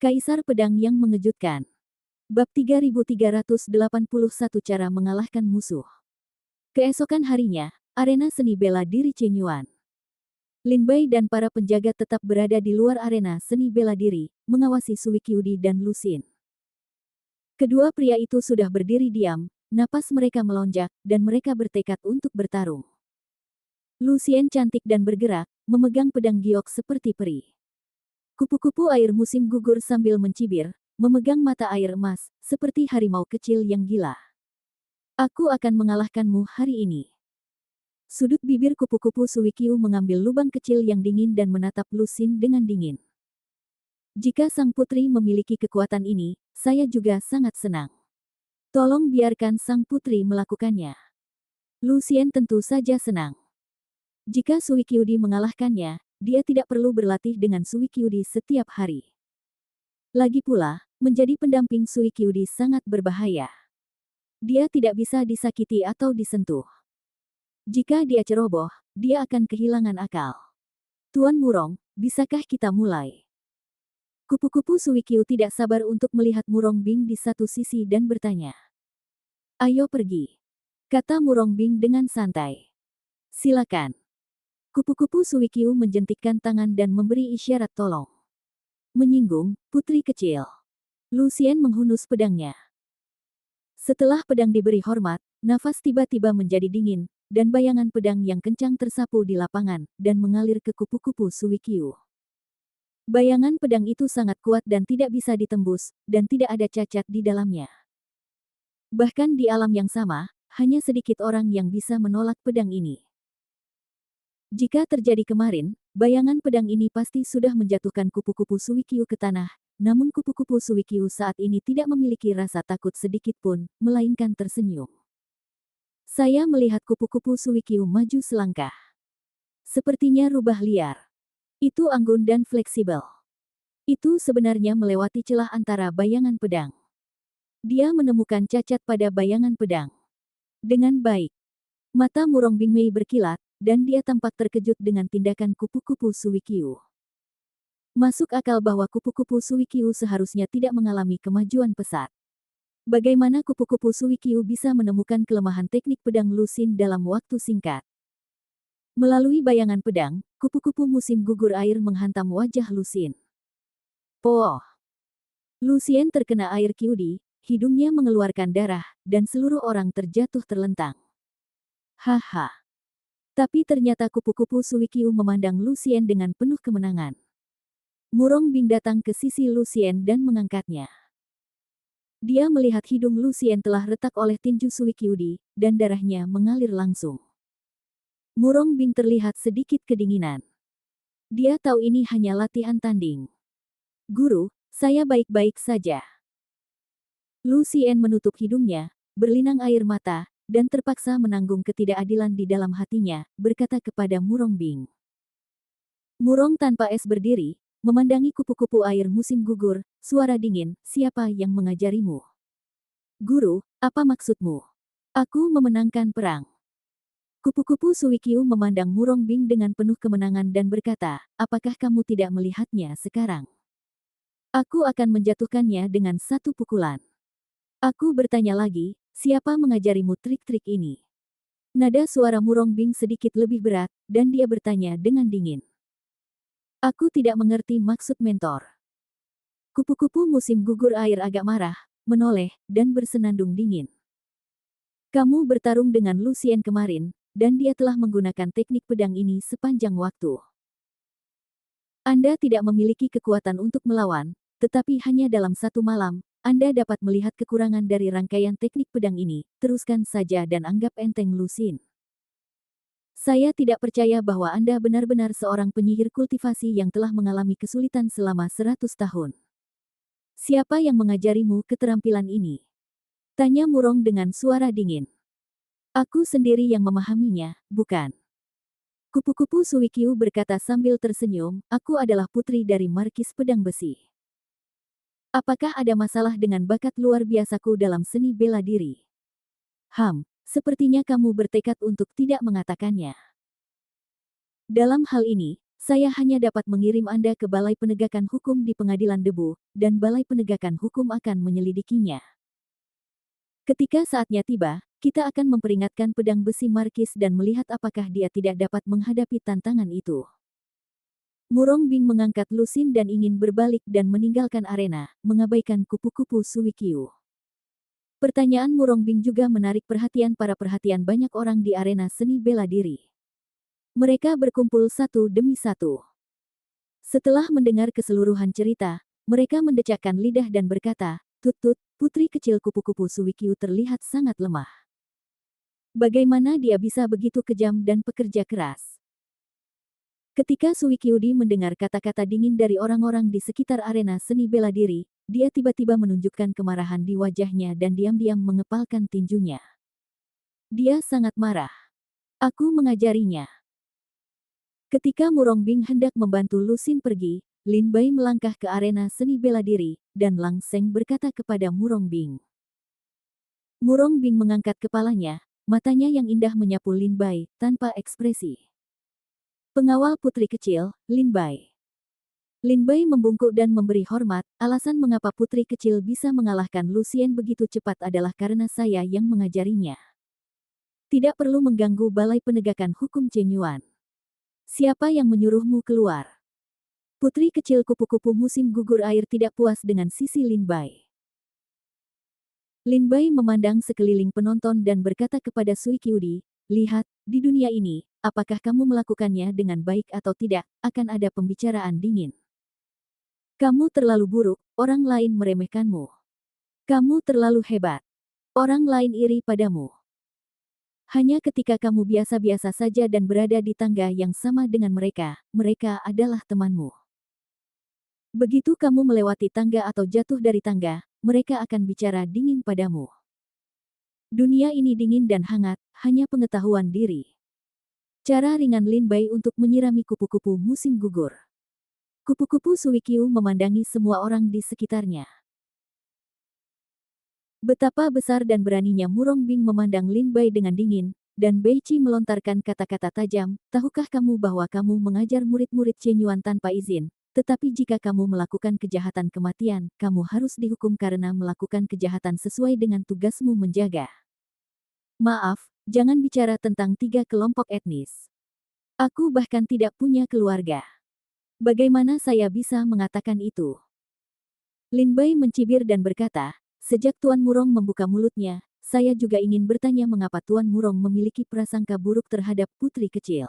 Kaisar Pedang yang Mengejutkan. Bab 3381 Cara Mengalahkan Musuh. Keesokan harinya, arena seni bela diri Chenyuan. Lin Bai dan para penjaga tetap berada di luar arena seni bela diri, mengawasi Sui Qiudi dan Lu Xin. Kedua pria itu sudah berdiri diam, napas mereka melonjak, dan mereka bertekad untuk bertarung. Lu Xian cantik dan bergerak, memegang pedang giok seperti peri. Kupu-kupu air musim gugur sambil mencibir, memegang mata air emas, seperti harimau kecil yang gila. Aku akan mengalahkanmu hari ini. Sudut bibir kupu-kupu Sui Qiu mengambil lubang kecil yang dingin dan menatap Lu Xin dengan dingin. Jika sang putri memiliki kekuatan ini, saya juga sangat senang. Tolong biarkan sang putri melakukannya. Lu Xian tentu saja senang. Jika Sui Qiudi mengalahkannya, dia tidak perlu berlatih dengan Sui Qiudi setiap hari. Lagi pula, menjadi pendamping Sui Qiudi sangat berbahaya. Dia tidak bisa disakiti atau disentuh. Jika dia ceroboh, dia akan kehilangan akal. Tuan Murong, bisakah kita mulai? Kupu-kupu Sui Qiu tidak sabar untuk melihat Murong Bing di satu sisi dan bertanya. Ayo pergi, kata Murong Bing dengan santai. Silakan. Kupu-kupu Sui Qiu menjentikkan tangan dan memberi isyarat tolong. Menyinggung, putri kecil. Lu Xian menghunus pedangnya. Setelah pedang diberi hormat, nafas tiba-tiba menjadi dingin, dan bayangan pedang yang kencang tersapu di lapangan, dan mengalir ke kupu-kupu Sui Qiu. Bayangan pedang itu sangat kuat dan tidak bisa ditembus, dan tidak ada cacat di dalamnya. Bahkan di alam yang sama, hanya sedikit orang yang bisa menolak pedang ini. Jika terjadi kemarin, bayangan pedang ini pasti sudah menjatuhkan kupu-kupu Sui Qiu ke tanah, namun kupu-kupu Sui Qiu saat ini tidak memiliki rasa takut sedikit pun, melainkan tersenyum. Saya melihat kupu-kupu Sui Qiu maju selangkah. Sepertinya rubah liar. Itu anggun dan fleksibel. Itu sebenarnya melewati celah antara bayangan pedang. Dia menemukan cacat pada bayangan pedang. Dengan baik. Mata Murong Bingmei berkilat, dan dia tampak terkejut dengan tindakan kupu-kupu Sui Qiu. Masuk akal bahwa kupu-kupu Sui Qiu seharusnya tidak mengalami kemajuan pesat. Bagaimana kupu-kupu Sui Qiu bisa menemukan kelemahan teknik pedang Lu Xin dalam waktu singkat? Melalui bayangan pedang, kupu-kupu musim gugur air menghantam wajah Lu Xin. Poh! Lu Xian terkena air Qiudi, hidungnya mengeluarkan darah, dan seluruh orang terjatuh terlentang. Haha! Tapi ternyata kupu-kupu Sui Qiu memandang Lu Xian dengan penuh kemenangan. Murong Bing datang ke sisi Lu Xian dan mengangkatnya. Dia melihat hidung Lu Xian telah retak oleh tinju Sui Qiudi, dan darahnya mengalir langsung. Murong Bing terlihat sedikit kedinginan. Dia tahu ini hanya latihan tanding. Guru, saya baik-baik saja. Lu Xian menutup hidungnya, berlinang air mata, dan terpaksa menanggung ketidakadilan di dalam hatinya, berkata kepada Murong Bing. Murong tanpa es berdiri, memandangi kupu-kupu air musim gugur, suara dingin, siapa yang mengajarimu? Guru, apa maksudmu? Aku memenangkan perang. Kupu-kupu Sui Qiu memandang Murong Bing dengan penuh kemenangan dan berkata, apakah kamu tidak melihatnya sekarang? Aku akan menjatuhkannya dengan satu pukulan. Aku bertanya lagi, siapa mengajarimu trik-trik ini? Nada suara Murong Bing sedikit lebih berat, dan dia bertanya dengan dingin. Aku tidak mengerti maksud mentor. Kupu-kupu musim gugur air agak marah, menoleh, dan bersenandung dingin. Kamu bertarung dengan Lu Xian kemarin, dan dia telah menggunakan teknik pedang ini sepanjang waktu. Anda tidak memiliki kekuatan untuk melawan, tetapi hanya dalam satu malam, Anda dapat melihat kekurangan dari rangkaian teknik pedang ini, teruskan saja dan anggap enteng Lu Xin. Saya tidak percaya bahwa Anda benar-benar seorang penyihir kultivasi yang telah mengalami kesulitan selama 100 tahun. Siapa yang mengajarimu keterampilan ini? Tanya Murong dengan suara dingin. Aku sendiri yang memahaminya, bukan? Kupu-kupu Sui Qiu berkata sambil tersenyum, aku adalah putri dari Markis Pedang Besi. Apakah ada masalah dengan bakat luar biasaku dalam seni bela diri? Sepertinya kamu bertekad untuk tidak mengatakannya. Dalam hal ini, saya hanya dapat mengirim Anda ke Balai Penegakan Hukum di Pengadilan Debu, dan Balai Penegakan Hukum akan menyelidikinya. Ketika saatnya tiba, kita akan memperingatkan pedang besi Markis dan melihat apakah dia tidak dapat menghadapi tantangan itu. Murong Bing mengangkat lusin dan ingin berbalik dan meninggalkan arena, mengabaikan kupu-kupu Suikyu. Pertanyaan Murong Bing juga menarik perhatian banyak orang di arena seni bela diri. Mereka berkumpul satu demi satu. Setelah mendengar keseluruhan cerita, mereka mendecakkan lidah dan berkata, "Tut-tut, putri kecil kupu-kupu Suikyu terlihat sangat lemah. Bagaimana dia bisa begitu kejam dan pekerja keras?" Ketika Suikyudi mendengar kata-kata dingin dari orang-orang di sekitar arena seni bela diri, dia tiba-tiba menunjukkan kemarahan di wajahnya dan diam-diam mengepalkan tinjunya. Dia sangat marah. "Aku mengajarinya." Ketika Murong Bing hendak membantu Lusin pergi, Lin Bai melangkah ke arena seni bela diri, dan Lang Seng berkata kepada Murong Bing. Murong Bing mengangkat kepalanya, matanya yang indah menyapu Lin Bai, tanpa ekspresi. "Pengawal putri kecil, Lin Bai." Lin Bai membungkuk dan memberi hormat, alasan mengapa putri kecil bisa mengalahkan Lucien begitu cepat adalah karena saya yang mengajarinya. Tidak perlu mengganggu Balai Penegakan Hukum Chenyuan. Siapa yang menyuruhmu keluar? Putri kecil kupu-kupu musim gugur air tidak puas dengan sisi Lin Bai. Lin Bai memandang sekeliling penonton dan berkata kepada Suikyudi, "Lihat, di dunia ini, apakah kamu melakukannya dengan baik atau tidak, akan ada pembicaraan dingin. Kamu terlalu buruk, orang lain meremehkanmu. Kamu terlalu hebat. Orang lain iri padamu. Hanya ketika kamu biasa-biasa saja dan berada di tangga yang sama dengan mereka, mereka adalah temanmu. Begitu kamu melewati tangga atau jatuh dari tangga, mereka akan bicara dingin padamu. Dunia ini dingin dan hangat, hanya pengetahuan diri." Cara ringan Lin Bai untuk menyirami kupu-kupu musim gugur. Kupu-kupu Suikyu memandangi semua orang di sekitarnya. Betapa besar dan beraninya Murong Bing memandang Lin Bai dengan dingin, dan Bai Qi melontarkan kata-kata tajam, "Tahukah kamu bahwa kamu mengajar murid-murid Chenyuan tanpa izin? Tetapi jika kamu melakukan kejahatan kematian, kamu harus dihukum karena melakukan kejahatan sesuai dengan tugasmu menjaga." Maaf, jangan bicara tentang 3 kelompok etnis. Aku bahkan tidak punya keluarga. Bagaimana saya bisa mengatakan itu? Lin Bai mencibir dan berkata, "Sejak Tuan Murong membuka mulutnya, saya juga ingin bertanya mengapa Tuan Murong memiliki prasangka buruk terhadap putri kecil."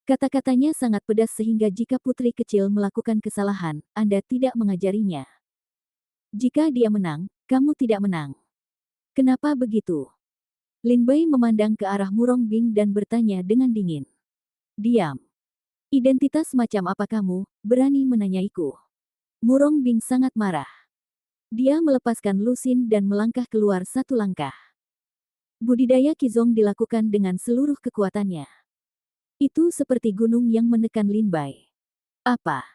Kata-katanya sangat pedas sehingga jika putri kecil melakukan kesalahan, Anda tidak mengajarinya. Jika dia menang, kamu tidak menang. Kenapa begitu? Lin Bai memandang ke arah Murong Bing dan bertanya dengan dingin. "Diam. Identitas macam apa kamu, berani menanyaiku?" Murong Bing sangat marah. Dia melepaskan lusin dan melangkah keluar satu langkah. Budidaya Qizong dilakukan dengan seluruh kekuatannya. Itu seperti gunung yang menekan Lin Bai. "Apa?"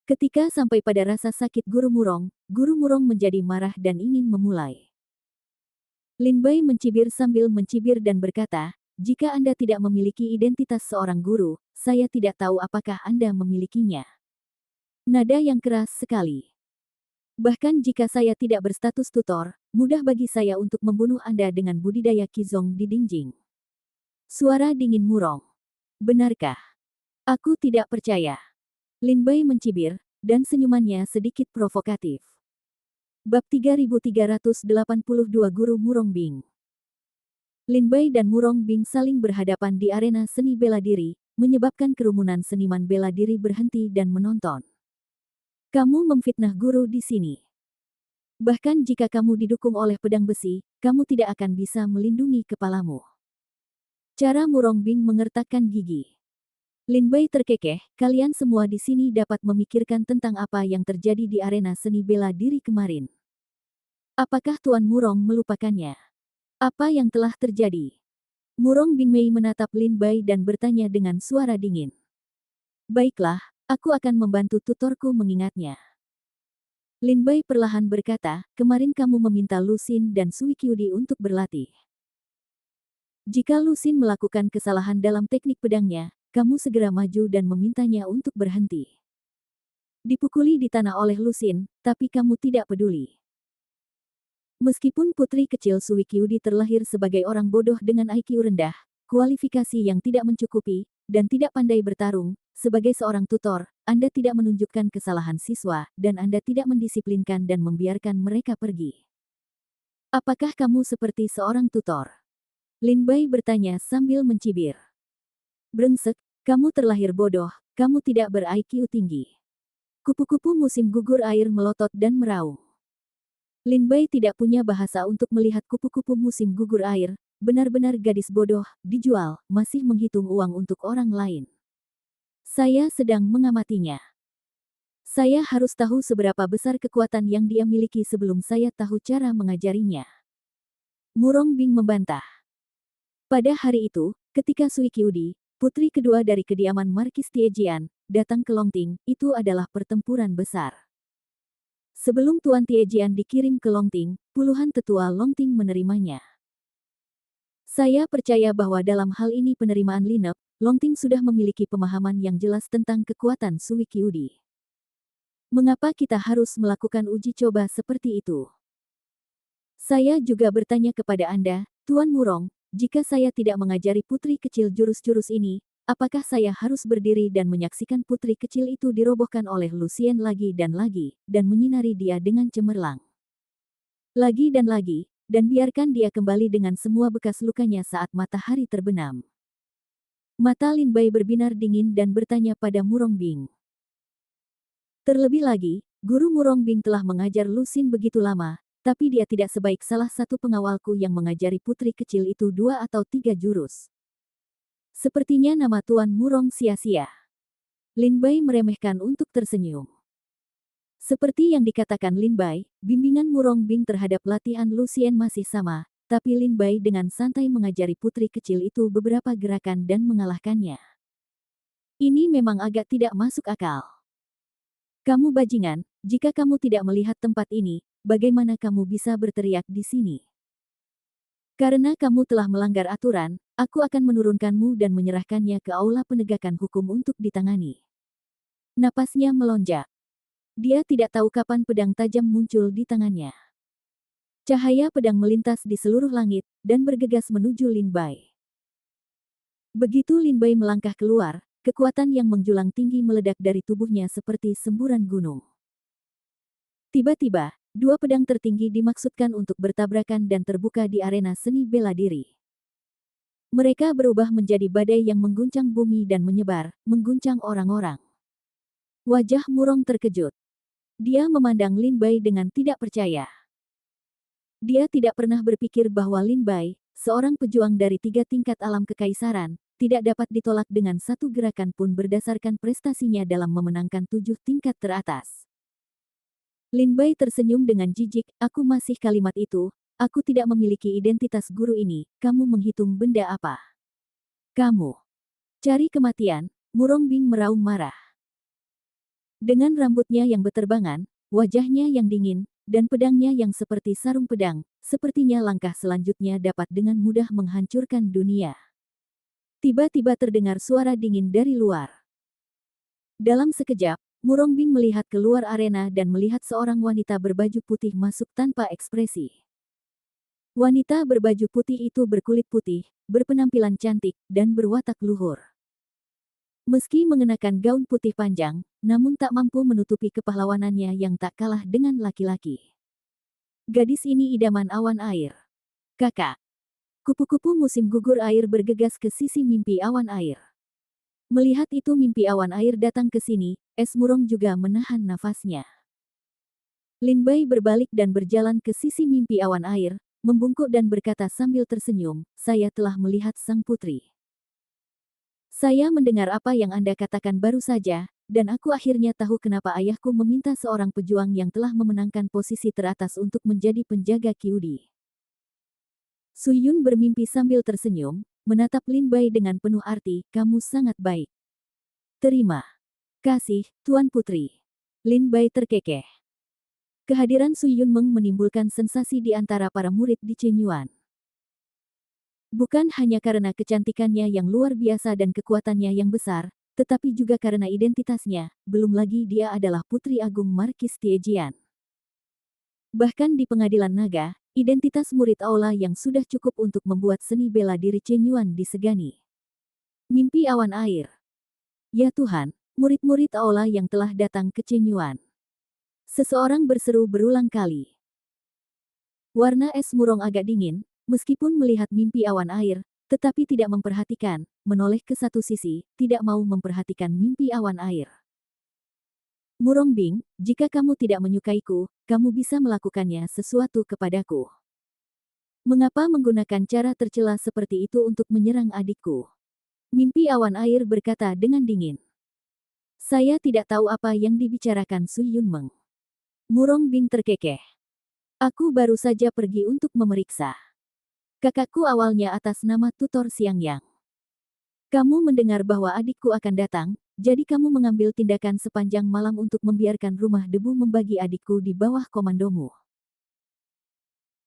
Ketika sampai pada rasa sakit Guru Murong menjadi marah dan ingin memulai. Lin Bai mencibir sambil mencibir dan berkata, "Jika Anda tidak memiliki identitas seorang guru, saya tidak tahu apakah Anda memilikinya." Nada yang keras sekali. "Bahkan jika saya tidak berstatus tutor, mudah bagi saya untuk membunuh Anda dengan budidaya Qizong di Dingjing." Suara dingin Murong. "Benarkah? Aku tidak percaya." Lin Bai mencibir, dan senyumannya sedikit provokatif. Bab 3382 Guru Murong Bing. Lin Bai dan Murong Bing saling berhadapan di arena seni bela diri, menyebabkan kerumunan seniman bela diri berhenti dan menonton. "Kamu memfitnah guru di sini. Bahkan jika kamu didukung oleh pedang besi, kamu tidak akan bisa melindungi kepalamu." Cara Murong Bing mengertakkan gigi. Lin Bai terkekeh, "Kalian semua di sini dapat memikirkan tentang apa yang terjadi di arena seni bela diri kemarin. Apakah Tuan Murong melupakannya? Apa yang telah terjadi?" Murong Bing Mei menatap Lin Bai dan bertanya dengan suara dingin. "Baiklah, aku akan membantu tutorku mengingatnya." Lin Bai perlahan berkata, "Kemarin kamu meminta Lusin dan Suikyudi untuk berlatih. Jika Lusin melakukan kesalahan dalam teknik pedangnya, kamu segera maju dan memintanya untuk berhenti. Dipukuli di tanah oleh Lu Xin, tapi kamu tidak peduli. Meskipun putri kecil Sui Qiudi terlahir sebagai orang bodoh dengan IQ rendah, kualifikasi yang tidak mencukupi, dan tidak pandai bertarung, sebagai seorang tutor, Anda tidak menunjukkan kesalahan siswa, dan Anda tidak mendisiplinkan dan membiarkan mereka pergi. Apakah kamu seperti seorang tutor? Lin Bai bertanya sambil mencibir. Brengsek, kamu terlahir bodoh, kamu tidak ber-IQ tinggi. Kupu-kupu musim gugur air melotot dan meraung. Lin Bai tidak punya bahasa untuk melihat kupu-kupu musim gugur air, benar-benar gadis bodoh, dijual, masih menghitung uang untuk orang lain. Saya sedang mengamatinya. Saya harus tahu seberapa besar kekuatan yang dia miliki sebelum saya tahu cara mengajarinya. Murong Bing membantah. Pada hari itu, ketika Sui Qiudi, putri kedua dari kediaman Markis Tiejian, datang ke Longting, itu adalah pertempuran besar. Sebelum Tuan Tiejian dikirim ke Longting, puluhan tetua Longting menerimanya. Saya percaya bahwa dalam hal ini penerimaan Linep, Longting sudah memiliki pemahaman yang jelas tentang kekuatan Sui Qiudi. Mengapa kita harus melakukan uji coba seperti itu? Saya juga bertanya kepada Anda, Tuan Murong, jika saya tidak mengajari putri kecil jurus-jurus ini, apakah saya harus berdiri dan menyaksikan putri kecil itu dirobohkan oleh Lu Xian lagi, dan menyinari dia dengan cemerlang. Lagi, dan biarkan dia kembali dengan semua bekas lukanya saat matahari terbenam. Mata Lin Bai berbinar dingin dan bertanya pada Murong Bing. Terlebih lagi, guru Murong Bing telah mengajar Lu Xin begitu lama, tapi dia tidak sebaik salah satu pengawalku yang mengajari putri kecil itu 2 atau 3 jurus. Sepertinya nama Tuan Murong sia-sia. Lin Bai meremehkan untuk tersenyum. Seperti yang dikatakan Lin Bai, bimbingan Murong Bing terhadap latihan Lu Xian masih sama, tapi Lin Bai dengan santai mengajari putri kecil itu beberapa gerakan dan mengalahkannya. Ini memang agak tidak masuk akal. Kamu bajingan, jika kamu tidak melihat tempat ini, bagaimana kamu bisa berteriak di sini? Karena kamu telah melanggar aturan, aku akan menurunkanmu dan menyerahkannya ke aula penegakan hukum untuk ditangani. Napasnya melonjak. Dia tidak tahu kapan pedang tajam muncul di tangannya. Cahaya pedang melintas di seluruh langit, dan bergegas menuju Lin Bai. Begitu Lin Bai melangkah keluar, kekuatan yang menjulang tinggi meledak dari tubuhnya seperti semburan gunung. Tiba-tiba, 2 pedang tertinggi dimaksudkan untuk bertabrakan dan terbuka di arena seni bela diri. Mereka berubah menjadi badai yang mengguncang bumi dan menyebar, mengguncang orang-orang. Wajah Murong terkejut. Dia memandang Lin Bai dengan tidak percaya. Dia tidak pernah berpikir bahwa Lin Bai, seorang pejuang dari 3 tingkat alam kekaisaran, tidak dapat ditolak dengan satu gerakan pun berdasarkan prestasinya dalam memenangkan 7 tingkat teratas. Lin Bai tersenyum dengan jijik, aku masih kalimat itu, aku tidak memiliki identitas guru ini, kamu menghitung benda apa? Kamu cari kematian, Murong Bing meraung marah. Dengan rambutnya yang beterbangan, wajahnya yang dingin, dan pedangnya yang seperti sarung pedang, sepertinya langkah selanjutnya dapat dengan mudah menghancurkan dunia. Tiba-tiba terdengar suara dingin dari luar. Dalam sekejap, Murong Bing melihat keluar arena dan melihat seorang wanita berbaju putih masuk tanpa ekspresi. Wanita berbaju putih itu berkulit putih, berpenampilan cantik, dan berwatak luhur. Meski mengenakan gaun putih panjang, namun tak mampu menutupi kepahlawanannya yang tak kalah dengan laki-laki. Gadis ini idaman awan air. Kakak. Kupu-kupu musim gugur air bergegas ke sisi mimpi awan air. Melihat itu mimpi awan air datang ke sini, Es Murong juga menahan nafasnya. Lin Bai berbalik dan berjalan ke sisi mimpi awan air, membungkuk dan berkata sambil tersenyum, saya telah melihat sang putri. Saya mendengar apa yang Anda katakan baru saja, dan aku akhirnya tahu kenapa ayahku meminta seorang pejuang yang telah memenangkan posisi teratas untuk menjadi penjaga Qiudi. Su Yun bermimpi sambil tersenyum, menatap Lin Bai dengan penuh arti, kamu sangat baik. Terima kasih, Tuan Putri. Lin Bai terkekeh. Kehadiran Su Yunmeng menimbulkan sensasi di antara para murid di Chenyuan. Bukan hanya karena kecantikannya yang luar biasa dan kekuatannya yang besar, tetapi juga karena identitasnya, belum lagi dia adalah Putri Agung Markis Tiejian. Bahkan di pengadilan naga, identitas murid aula yang sudah cukup untuk membuat seni bela diri Chen Yuan disegani. Mimpi awan air. Ya Tuhan, murid-murid aula yang telah datang ke Chen Yuan. Seseorang berseru berulang kali. Warna es Murong agak dingin, meskipun melihat mimpi awan air, tetapi tidak memperhatikan, menoleh ke satu sisi, tidak mau memperhatikan mimpi awan air. Murong Bing, jika kamu tidak menyukaiku, kamu bisa melakukannya sesuatu kepadaku. Mengapa menggunakan cara tercela seperti itu untuk menyerang adikku? Mimpi awan air berkata dengan dingin. Saya tidak tahu apa yang dibicarakan Su Yunmeng. Murong Bing terkekeh. Aku baru saja pergi untuk memeriksa. Kakakku awalnya atas nama tutor Siang Yang. Kamu mendengar bahwa adikku akan datang, jadi kamu mengambil tindakan sepanjang malam untuk membiarkan rumah debu membagi adikku di bawah komandomu.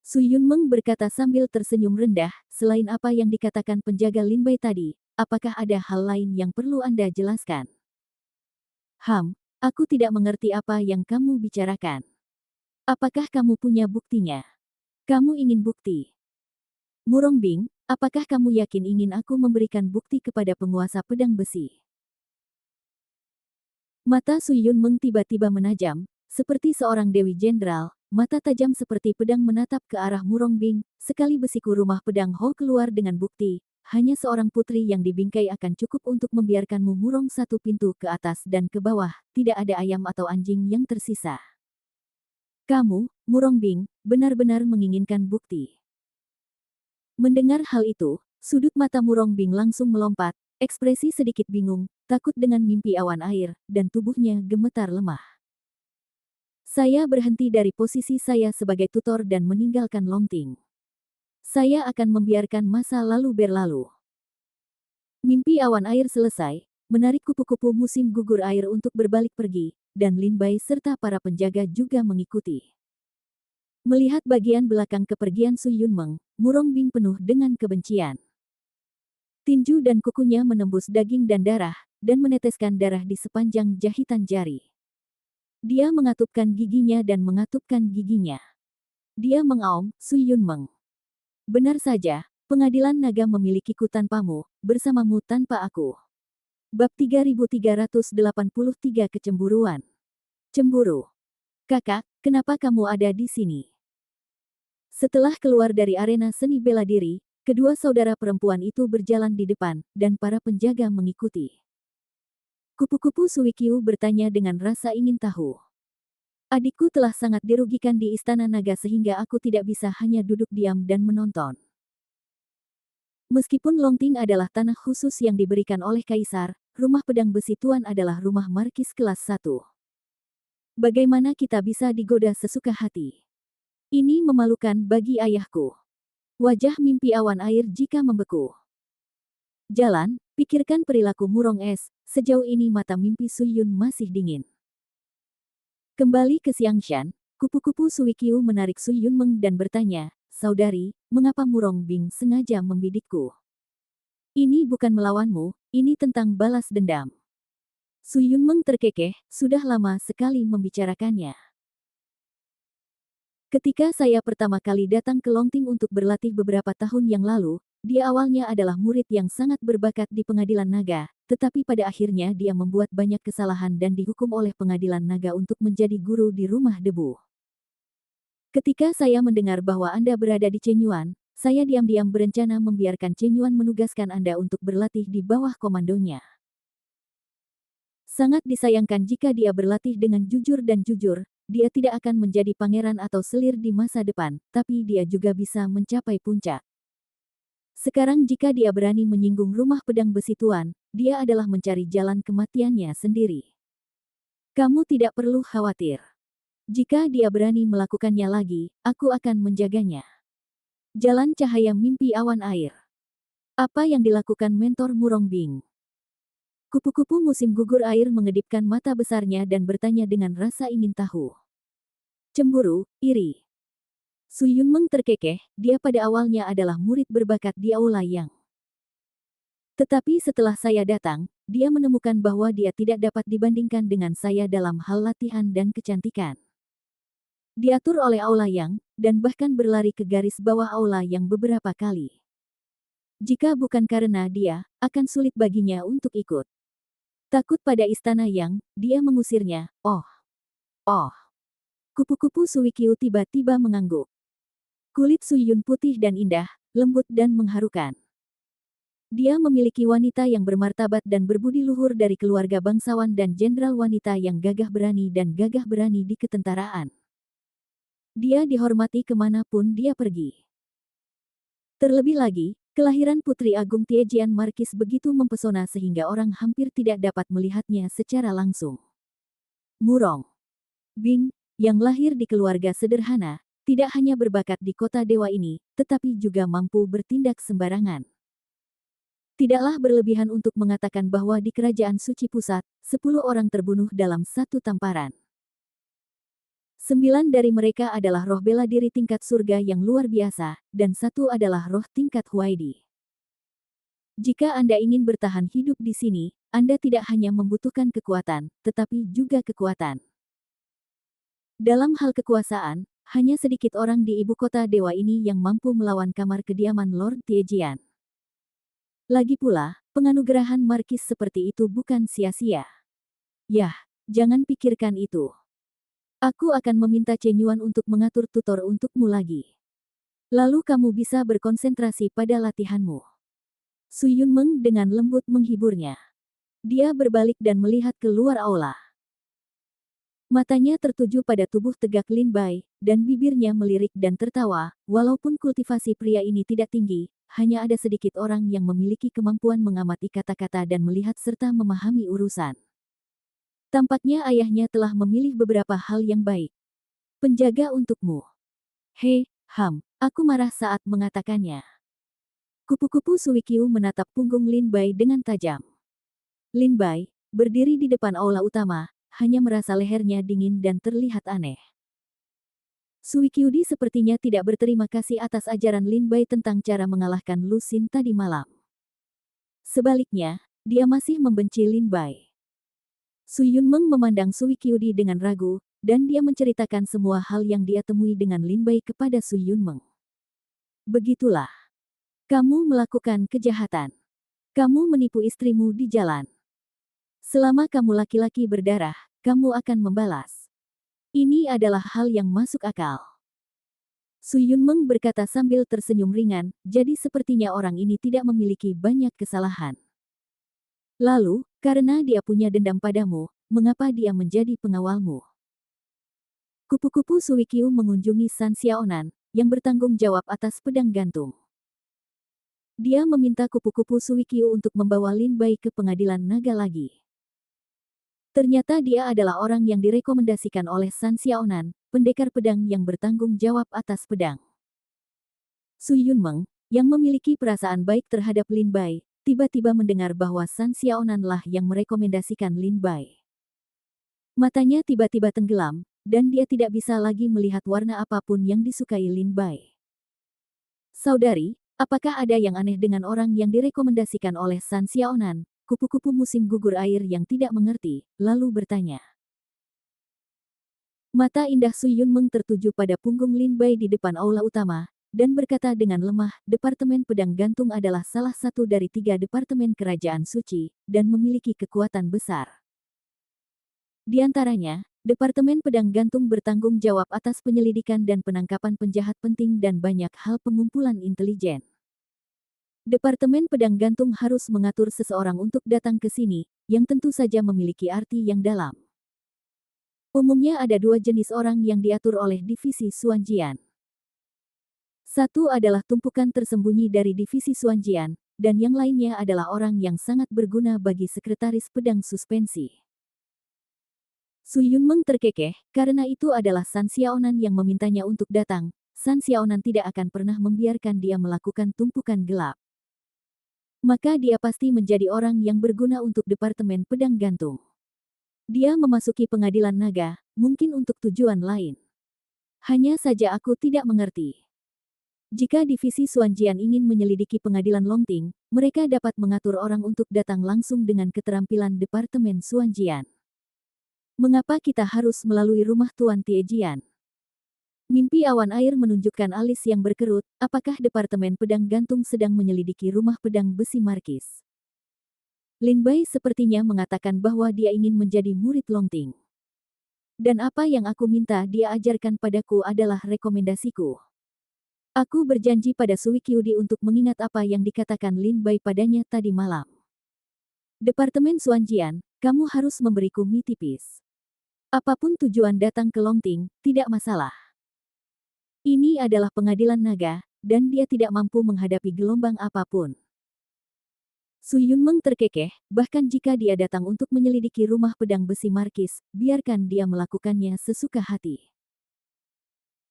Su Yunmeng berkata sambil tersenyum rendah, selain apa yang dikatakan penjaga Lin Bai tadi, apakah ada hal lain yang perlu Anda jelaskan? Aku tidak mengerti apa yang kamu bicarakan. Apakah kamu punya buktinya? Kamu ingin bukti? Murong Bing, apakah kamu yakin ingin aku memberikan bukti kepada penguasa pedang besi? Mata Su Yunmeng tiba-tiba menajam, seperti seorang dewi jenderal, mata tajam seperti pedang menatap ke arah Murong Bing, sekali besiku rumah pedang Ho keluar dengan bukti, hanya seorang putri yang dibingkai akan cukup untuk membiarkanmu murong satu pintu ke atas dan ke bawah, tidak ada ayam atau anjing yang tersisa. Kamu, Murong Bing, benar-benar menginginkan bukti. Mendengar hal itu, sudut mata Murong Bing langsung melompat, ekspresi sedikit bingung, takut dengan mimpi awan air, dan tubuhnya gemetar lemah. Saya berhenti dari posisi saya sebagai tutor dan meninggalkan Longting. Saya akan membiarkan masa lalu berlalu. Mimpi awan air selesai, menarik kupu-kupu musim gugur air untuk berbalik pergi, dan Lin Bai serta para penjaga juga mengikuti. Melihat bagian belakang kepergian Su Yunmeng, Murong Bing penuh dengan kebencian. Tinju dan kukunya menembus daging dan darah, dan meneteskan darah di sepanjang jahitan jari. Dia mengatupkan giginya dan mengatupkan giginya. Dia mengaum, Su Yunmeng. Benar saja, pengadilan naga memilikiku tanpamu, bersamamu tanpa aku. Bab 3383 Kecemburuan. Cemburu. Kakak, kenapa kamu ada di sini? Setelah keluar dari arena seni bela diri, kedua saudara perempuan itu berjalan di depan, dan para penjaga mengikuti. Kupu-kupu Suikyu bertanya dengan rasa ingin tahu. Adikku telah sangat dirugikan di Istana Naga sehingga aku tidak bisa hanya duduk diam dan menonton. Meskipun Longting adalah tanah khusus yang diberikan oleh Kaisar, rumah pedang besi Tuan adalah rumah markis kelas 1. Bagaimana kita bisa digoda sesuka hati? Ini memalukan bagi ayahku. Wajah mimpi awan air jika membeku. Jalan, pikirkan perilaku Murong Es, sejauh ini mata mimpi Su Yun masih dingin. Kembali ke Xiangshan, kupu-kupu Suikyu menarik Su Yunmeng dan bertanya, Saudari, mengapa Murong Bing sengaja membidikku? Ini bukan melawanmu, ini tentang balas dendam. Su Yunmeng terkekeh, sudah lama sekali membicarakannya. Ketika saya pertama kali datang ke Longting untuk berlatih beberapa tahun yang lalu, dia awalnya adalah murid yang sangat berbakat di pengadilan naga, tetapi pada akhirnya dia membuat banyak kesalahan dan dihukum oleh pengadilan naga untuk menjadi guru di rumah debu. Ketika saya mendengar bahwa Anda berada di Chen Yuan, saya diam-diam berencana membiarkan Chen Yuan menugaskan Anda untuk berlatih di bawah komandonya. Sangat disayangkan jika dia berlatih dengan jujur dan jujur, dia tidak akan menjadi pangeran atau selir di masa depan, tapi dia juga bisa mencapai puncak. Sekarang jika dia berani menyinggung rumah pedang besi Tuan, dia adalah mencari jalan kematiannya sendiri. Kamu tidak perlu khawatir. Jika dia berani melakukannya lagi, aku akan menjaganya. Jalan cahaya mimpi awan air. Apa yang dilakukan mentor Murong Bing? Kupu-kupu musim gugur air mengedipkan mata besarnya dan bertanya dengan rasa ingin tahu. Cemburu, iri. Su Yunmeng terkekeh, dia pada awalnya adalah murid berbakat di Aula Yang. Tetapi setelah saya datang, dia menemukan bahwa dia tidak dapat dibandingkan dengan saya dalam hal latihan dan kecantikan. Diatur oleh Aula Yang, dan bahkan berlari ke garis bawah Aula Yang beberapa kali. Jika bukan karena dia, akan sulit baginya untuk ikut. Takut pada istana Yang, dia mengusirnya. Oh. Kupu-kupu Suikyu tiba-tiba mengangguk. Kulit Su Yun putih dan indah, lembut dan mengharukan. Dia memiliki wanita yang bermartabat dan berbudi luhur dari keluarga bangsawan dan jenderal wanita yang gagah berani di ketentaraan. Dia dihormati kemanapun dia pergi. Terlebih lagi, kelahiran Putri Agung Tiejian Markis begitu mempesona sehingga orang hampir tidak dapat melihatnya secara langsung. Murong Bing, yang lahir di keluarga sederhana, tidak hanya berbakat di kota dewa ini, tetapi juga mampu bertindak sembarangan. Tidaklah berlebihan untuk mengatakan bahwa di Kerajaan Suci Pusat, 10 orang terbunuh dalam satu tamparan. 9 dari mereka adalah roh bela diri tingkat surga yang luar biasa, dan 1 adalah roh tingkat Huaidi. Jika Anda ingin bertahan hidup di sini, Anda tidak hanya membutuhkan kekuatan, tetapi juga kekuatan. Dalam hal kekuasaan, hanya sedikit orang di ibu kota dewa ini yang mampu melawan kamar kediaman Lord Tiejian. Lagi pula, penganugerahan markis seperti itu bukan sia-sia. Yah, jangan pikirkan itu. Aku akan meminta Chenyuan untuk mengatur tutor untukmu lagi. Lalu kamu bisa berkonsentrasi pada latihanmu. Su Yunmeng dengan lembut menghiburnya. Dia berbalik dan melihat keluar aula. Matanya tertuju pada tubuh tegak Lin Bai, dan bibirnya melirik dan tertawa. Walaupun kultivasi pria ini tidak tinggi, hanya ada sedikit orang yang memiliki kemampuan mengamati kata-kata dan melihat serta memahami urusan. Tampaknya ayahnya telah memilih beberapa hal yang baik. Penjaga untukmu. Hei, aku marah saat mengatakannya. Kupu-kupu Suikyu menatap punggung Lin Bai dengan tajam. Lin Bai, berdiri di depan aula utama, hanya merasa lehernya dingin dan terlihat aneh. Suikyudi sepertinya tidak berterima kasih atas ajaran Lin Bai tentang cara mengalahkan Lu Xin tadi malam. Sebaliknya, dia masih membenci Lin Bai. Su Yunmeng memandang Suikyudi dengan ragu, dan dia menceritakan semua hal yang dia temui dengan Lin Bai kepada Su Yunmeng. Begitulah. Kamu melakukan kejahatan. Kamu menipu istrimu di jalan. Selama kamu laki-laki berdarah, kamu akan membalas. Ini adalah hal yang masuk akal. Su Yunmeng berkata sambil tersenyum ringan, jadi sepertinya orang ini tidak memiliki banyak kesalahan. Lalu, karena dia punya dendam padamu, mengapa dia menjadi pengawalmu? Kupu-kupu Suikyu mengunjungi San Xiaonan, yang bertanggung jawab atas pedang gantung. Dia meminta kupu-kupu Suikyu untuk membawa Lin Bai ke pengadilan naga lagi. Ternyata dia adalah orang yang direkomendasikan oleh San Xiaonan, pendekar pedang yang bertanggung jawab atas pedang. Su Yunmeng, yang memiliki perasaan baik terhadap Lin Bai, tiba-tiba mendengar bahwa San Xiaonan lah yang merekomendasikan Lin Bai. Matanya tiba-tiba tenggelam, dan dia tidak bisa lagi melihat warna apapun yang disukai Lin Bai. Saudari, apakah ada yang aneh dengan orang yang direkomendasikan oleh San Xiaonan? Kupu-kupu musim gugur air yang tidak mengerti, lalu bertanya. Mata indah Su Yunmeng tertuju pada punggung Lin Bai di depan aula utama, dan berkata dengan lemah, Departemen Pedang Gantung adalah salah satu dari 3 departemen kerajaan suci, dan memiliki kekuatan besar. Di antaranya, Departemen Pedang Gantung bertanggung jawab atas penyelidikan dan penangkapan penjahat penting dan banyak hal pengumpulan intelijen. Departemen Pedang Gantung harus mengatur seseorang untuk datang ke sini, yang tentu saja memiliki arti yang dalam. Umumnya ada 2 jenis orang yang diatur oleh divisi Suanjian. Satu adalah tumpukan tersembunyi dari divisi Suanjian, dan yang lainnya adalah orang yang sangat berguna bagi sekretaris pedang suspensi. Su Yunmeng terkekeh, karena itu adalah San Xiaonan yang memintanya untuk datang. San Xiaonan tidak akan pernah membiarkan dia melakukan tumpukan gelap. Maka dia pasti menjadi orang yang berguna untuk Departemen Pedang Gantung. Dia memasuki pengadilan naga, mungkin untuk tujuan lain. Hanya saja aku tidak mengerti. Jika divisi Suanjian ingin menyelidiki pengadilan Longting, mereka dapat mengatur orang untuk datang langsung dengan keterampilan Departemen Suanjian. Mengapa kita harus melalui rumah Tuan Tiejian? Mimpi awan air menunjukkan alis yang berkerut. Apakah Departemen Pedang Gantung sedang menyelidiki rumah pedang besi Markis? Lin Bai sepertinya mengatakan bahwa dia ingin menjadi murid Longting. Dan apa yang aku minta dia ajarkan padaku adalah rekomendasiku. Aku berjanji pada Sui Qiudi untuk mengingat apa yang dikatakan Lin Bai padanya tadi malam. Departemen Suanjian, kamu harus memberiku mie tipis. Apapun tujuan datang ke Longting, tidak masalah. Ini adalah pengadilan naga, dan dia tidak mampu menghadapi gelombang apapun. Su Yunmeng terkekeh, bahkan jika dia datang untuk menyelidiki rumah pedang besi Markis, biarkan dia melakukannya sesuka hati.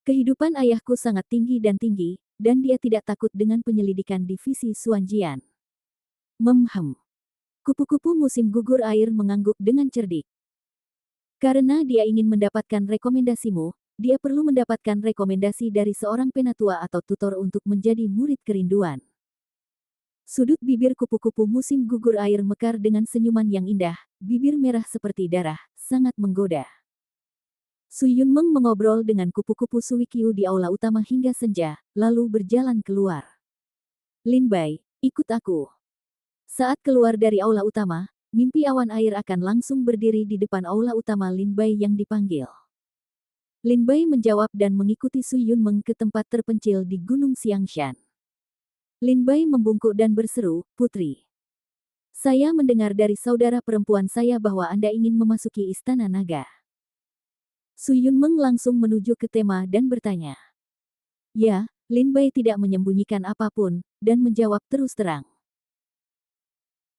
Kehidupan ayahku sangat tinggi, dan dia tidak takut dengan penyelidikan divisi Suanjian. Memhem. Kupu-kupu musim gugur air mengangguk dengan cerdik. Karena dia ingin mendapatkan rekomendasimu, dia perlu mendapatkan rekomendasi dari seorang penatua atau tutor untuk menjadi murid kerinduan. Sudut bibir kupu-kupu musim gugur air mekar dengan senyuman yang indah, bibir merah seperti darah, sangat menggoda. Su Yunmeng mengobrol dengan kupu-kupu Sui Qiu di aula utama hingga senja, lalu berjalan keluar. Lin Bai, ikut aku. Saat keluar dari aula utama, mimpi awan air akan langsung berdiri di depan aula utama Lin Bai yang dipanggil. Lin Bai menjawab dan mengikuti Su Yunmeng ke tempat terpencil di Gunung Xiangshan. Lin Bai membungkuk dan berseru, "Putri. Saya mendengar dari saudara perempuan saya bahwa Anda ingin memasuki Istana Naga." Su Yunmeng langsung menuju ke tema dan bertanya. Ya, Lin Bai tidak menyembunyikan apapun, dan menjawab terus terang.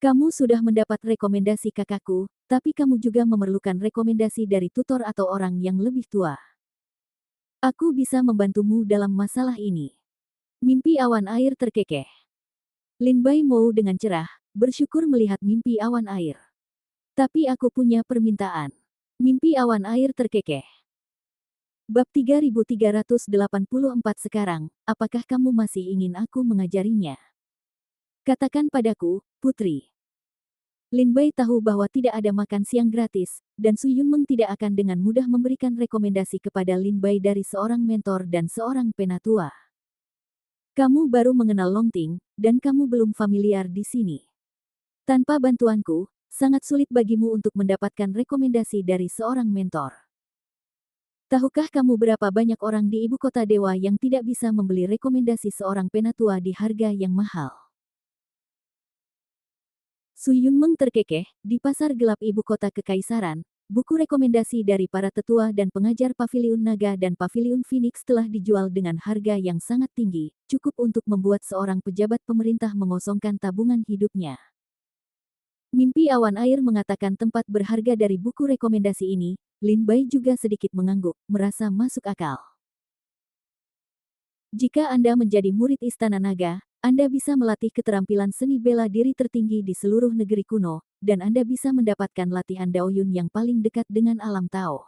Kamu sudah mendapat rekomendasi kakakku, tapi kamu juga memerlukan rekomendasi dari tutor atau orang yang lebih tua. Aku bisa membantumu dalam masalah ini. Mimpi awan air terkekeh. Lin Bai mau dengan cerah, bersyukur melihat mimpi awan air. Tapi aku punya permintaan. Mimpi awan air terkekeh. Bab 3384 sekarang, apakah kamu masih ingin aku mengajarinya? Katakan padaku, putri. Lin Bai tahu bahwa tidak ada makan siang gratis, dan Su Yunmeng tidak akan dengan mudah memberikan rekomendasi kepada Lin Bai dari seorang mentor dan seorang penatua. Kamu baru mengenal Longting, dan kamu belum familiar di sini. Tanpa bantuanku, sangat sulit bagimu untuk mendapatkan rekomendasi dari seorang mentor. Tahukah kamu berapa banyak orang di ibu kota dewa yang tidak bisa membeli rekomendasi seorang penatua di harga yang mahal? Su Yunmeng terkekeh, di pasar gelap ibu kota kekaisaran, buku rekomendasi dari para tetua dan pengajar Paviliun Naga dan Paviliun Phoenix telah dijual dengan harga yang sangat tinggi, cukup untuk membuat seorang pejabat pemerintah mengosongkan tabungan hidupnya. Mimpi awan air mengatakan tempat berharga dari buku rekomendasi ini. Lin Bai juga sedikit mengangguk, merasa masuk akal. Jika Anda menjadi murid Istana Naga, Anda bisa melatih keterampilan seni bela diri tertinggi di seluruh negeri kuno, dan Anda bisa mendapatkan latihan Daoyun yang paling dekat dengan alam Tao.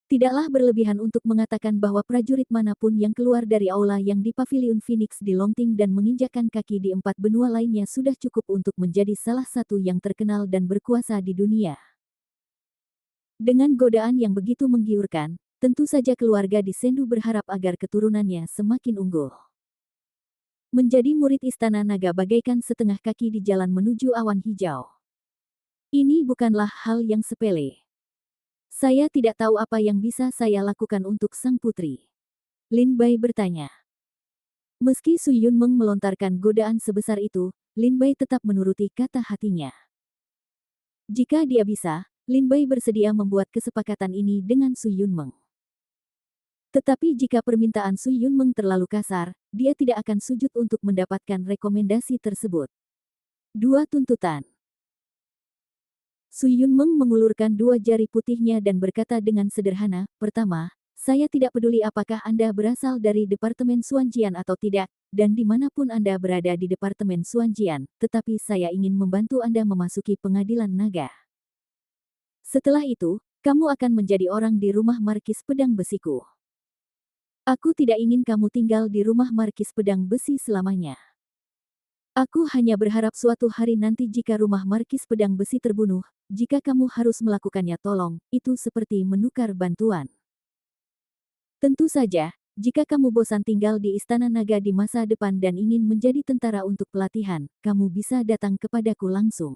Tidaklah berlebihan untuk mengatakan bahwa prajurit manapun yang keluar dari aula yang di Paviliun Phoenix di Longting dan menginjakkan kaki di 4 benua lainnya sudah cukup untuk menjadi salah satu yang terkenal dan berkuasa di dunia. Dengan godaan yang begitu menggiurkan, tentu saja keluarga di Sendu berharap agar keturunannya semakin unggul. Menjadi murid Istana Naga bagaikan setengah kaki di jalan menuju awan hijau. Ini bukanlah hal yang sepele. Saya tidak tahu apa yang bisa saya lakukan untuk sang putri. Lin Bai bertanya. Meski Su Yunmeng melontarkan godaan sebesar itu, Lin Bai tetap menuruti kata hatinya. Jika dia bisa, Lin Bai bersedia membuat kesepakatan ini dengan Su Yunmeng. Tetapi jika permintaan Su Yunmeng terlalu kasar, dia tidak akan sujud untuk mendapatkan rekomendasi tersebut. 2 tuntutan. Su Yunmeng mengulurkan 2 jari putihnya dan berkata dengan sederhana, pertama, saya tidak peduli apakah Anda berasal dari Departemen Suanjian atau tidak, dan dimanapun Anda berada di Departemen Suanjian, tetapi saya ingin membantu Anda memasuki pengadilan naga. Setelah itu, Kamu akan menjadi orang di rumah Markis Pedang Besiku. Aku tidak ingin kamu tinggal di rumah Markis Pedang Besi selamanya. Aku hanya berharap suatu hari nanti jika rumah Markis Pedang Besi terbunuh, jika kamu harus melakukannya tolong, itu seperti menukar bantuan. Tentu saja, jika kamu bosan tinggal di Istana Naga di masa depan dan ingin menjadi tentara untuk pelatihan, kamu bisa datang kepadaku langsung.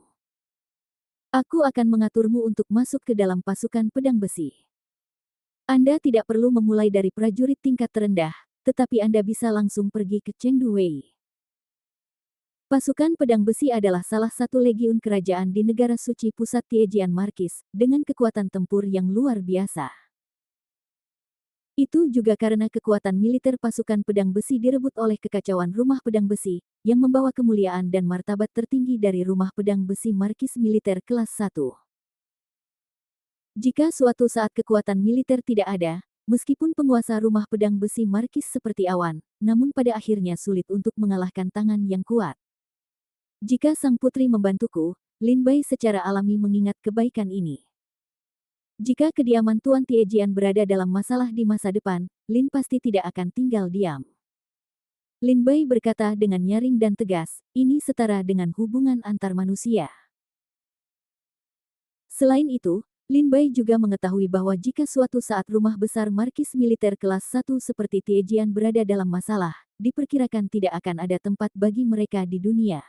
Aku akan mengaturmu untuk masuk ke dalam pasukan pedang besi. Anda tidak perlu memulai dari prajurit tingkat terendah, tetapi Anda bisa langsung pergi ke Chengdu Wei. Pasukan pedang besi adalah salah satu legiun kerajaan di negara suci pusat Tiejian Markis, dengan kekuatan tempur yang luar biasa. Itu juga karena kekuatan militer pasukan pedang besi direbut oleh kekacauan rumah pedang besi, yang membawa kemuliaan dan martabat tertinggi dari rumah pedang besi Markis militer kelas 1. Jika suatu saat kekuatan militer tidak ada, meskipun penguasa rumah pedang besi Markis seperti awan, namun pada akhirnya sulit untuk mengalahkan tangan yang kuat. Jika sang putri membantuku, Lin Bai secara alami mengingat kebaikan ini. Jika kediaman Tuan Tiejian berada dalam masalah di masa depan, Lin pasti tidak akan tinggal diam. Lin Bai berkata dengan nyaring dan tegas, ini setara dengan hubungan antar manusia. Selain itu, Lin Bai juga mengetahui bahwa jika suatu saat rumah besar Markis militer kelas 1 seperti Tiejian berada dalam masalah, diperkirakan tidak akan ada tempat bagi mereka di dunia.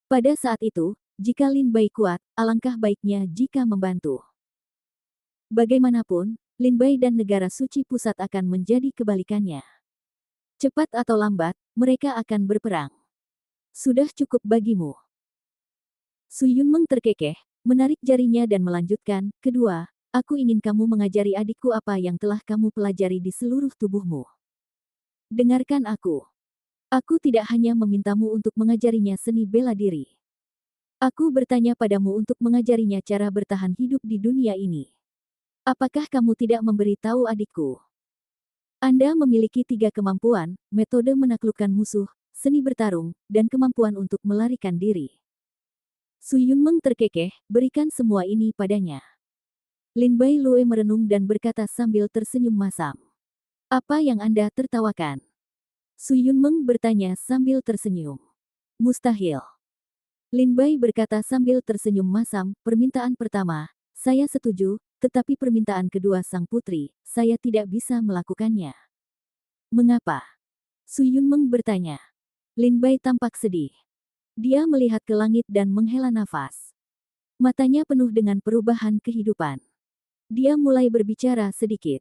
Pada saat itu, jika Lin Bai kuat, alangkah baiknya jika membantu. Bagaimanapun, Lin Bai dan negara suci pusat akan menjadi kebalikannya. Cepat atau lambat, mereka akan berperang. Sudah cukup bagimu. Su Yunmeng terkekeh, menarik jarinya dan melanjutkan, kedua, aku ingin kamu mengajari adikku apa yang telah kamu pelajari di seluruh tubuhmu. Dengarkan aku. Aku tidak hanya memintamu untuk mengajarinya seni bela diri. Aku bertanya padamu untuk mengajarinya cara bertahan hidup di dunia ini. Apakah kamu tidak memberi tahu adikku? Anda memiliki 3 kemampuan, metode menaklukkan musuh, seni bertarung, dan kemampuan untuk melarikan diri. Su Yunmeng terkekeh, berikan semua ini padanya. Lin Bai Lue merenung dan berkata sambil tersenyum masam. Apa yang Anda tertawakan? Su Yunmeng bertanya sambil tersenyum. Mustahil. Lin Bai berkata sambil tersenyum masam, permintaan pertama, saya setuju, tetapi permintaan kedua sang putri, saya tidak bisa melakukannya. Mengapa? Su Yunmeng bertanya. Lin Bai tampak sedih. Dia melihat ke langit dan menghela nafas. Matanya penuh dengan perubahan kehidupan. Dia mulai berbicara sedikit.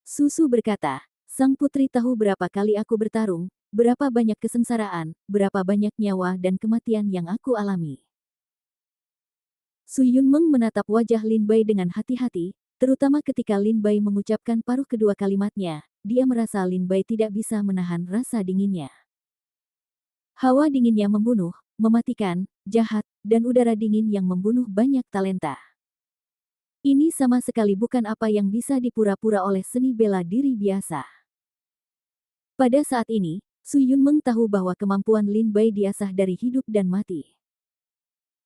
Susu berkata, sang putri tahu berapa kali aku bertarung, berapa banyak kesengsaraan, berapa banyak nyawa dan kematian yang aku alami. Su Yunmeng menatap wajah Lin Bai dengan hati-hati, terutama ketika Lin Bai mengucapkan paruh kedua kalimatnya, dia merasa Lin Bai tidak bisa menahan rasa dinginnya. Hawa dinginnya membunuh, mematikan, jahat, dan udara dingin yang membunuh banyak talenta. Ini sama sekali bukan apa yang bisa dipura-pura oleh seni bela diri biasa. Pada saat ini, Su Yunmeng tahu bahwa kemampuan Lin Bai diasah dari hidup dan mati.